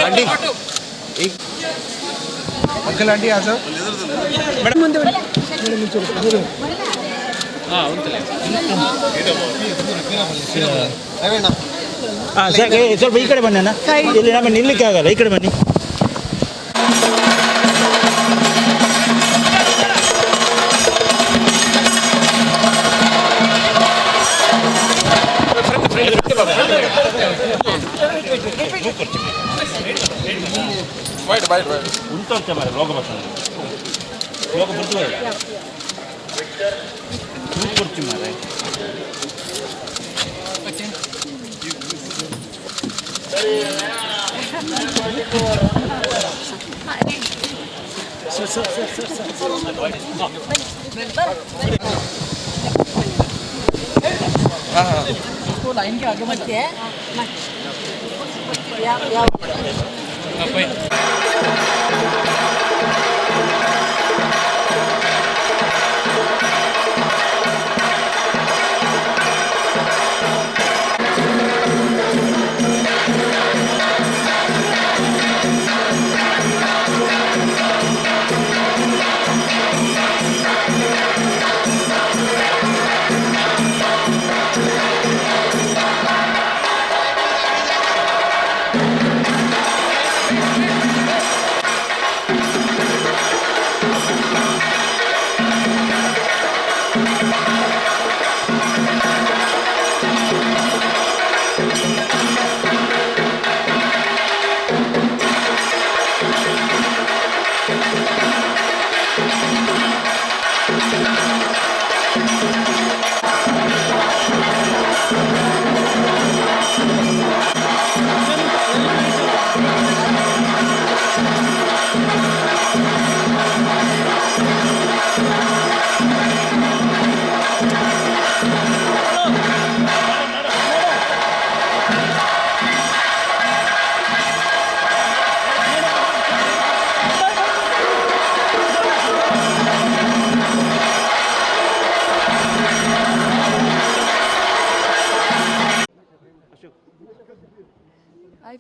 Aunty uncle aunty आ जाओ madam ಮುಂದೆ ಬನ್ನಿ ಹಾಂ ಉಂಟಲ್ಲ ಹಾಂ ಸರ್ ಸ್ವಲ್ಪ ಈ ಕಡೆ ಬನ್ನಿ ಅಣ್ಣ ಇಲ್ಲಿ ನಮಗೆ ನಿಲ್ಲಕ್ಕೆ ಆಗಲ್ಲ ಈ ಕಡೆ ಬನ್ನಿ ಉಂಟು ಮಾರೆ ರೋಗ ಬರ್ತಾನೆ ರೋಗ ಬರ್ತದೆ ಕೊಡ್ತೀವಿ ಮಾರೆ इसको लाइन के आगे मत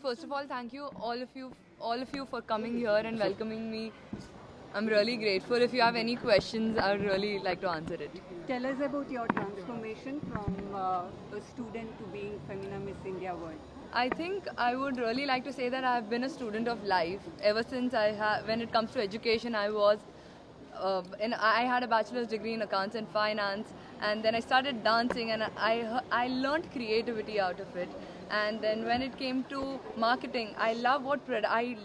First of all, thank you all of you for coming here and welcoming me. I'm really grateful. If you have any questions, I would really like to answer it. Tell us about your transformation from a student to being Femina Miss India World. I think I would really like to say that I have been a student of life ever since when it comes to education. I had a bachelor's degree in accounts and finance, and then I started dancing, and I learned creativity out of it. And then when it came to marketing, I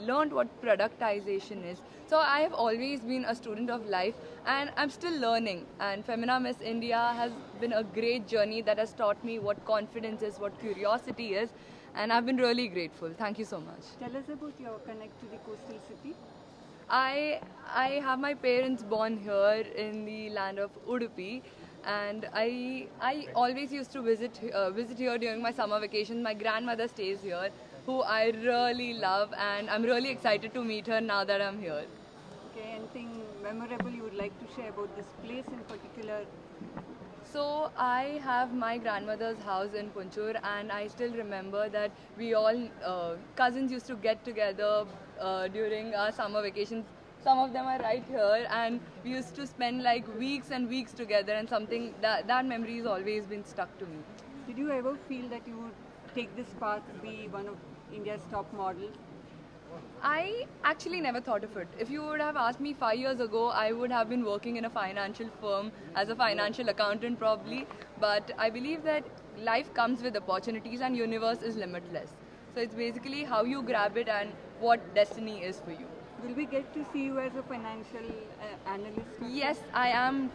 learned what productization is. So I have always been a student of life, and I'm still learning. And Femina Miss India has been a great journey that has taught me what confidence is, what curiosity is, and I've been really grateful. Thank you so much. Tell us about your connect to the coastal city. I have my parents born here in the land of Udupi, and I always used to visit here during my summer vacation. My grandmother stays here, who I really love, and I'm really excited to meet her now that I'm here. Okay, anything memorable you would like to share about this place in particular? So I have my grandmother's house in Punchur, and I still remember that we all cousins used to get together during our summer vacations. Some of them are right here, and we used to spend like weeks and weeks together, and something that memory has always been stuck to me. Did you ever feel that you would take this path to be one of India's top models? I actually never thought of it. If you would have asked me 5 years ago, I would have been working in a financial firm as a financial accountant probably. But I believe that life comes with opportunities, and universe is limitless. So it's basically how you grab it and what destiny is for you. Will we get to see you as a financial analyst? Yes, I am.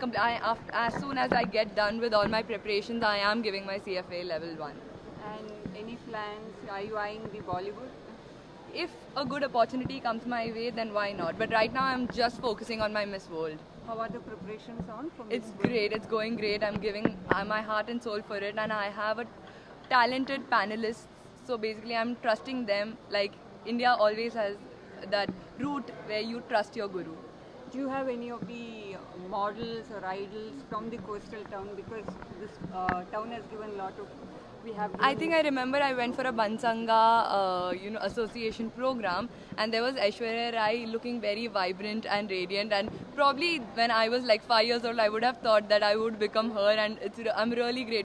As soon as I get done with all my preparations, I am giving my CFA level 1. And any plans? Are you eyeing the Bollywood? If a good opportunity comes my way, then why not? But right now I'm just focusing on my Miss World. How are the preparations on? It's great. It's going great. I'm giving my heart and soul for it, and I have a talented panelists. So basically I'm trusting them. Like India always has that route where you trust your guru. Do you have any of the models or idols from the coastal town? Because this town has given a lot of we have? I think I remember I went for a Bansanga, association program, and there was Aishwarya Rai looking very vibrant and radiant. And probably when I was like 5 years old, I would have thought that I would become her, and I'm really grateful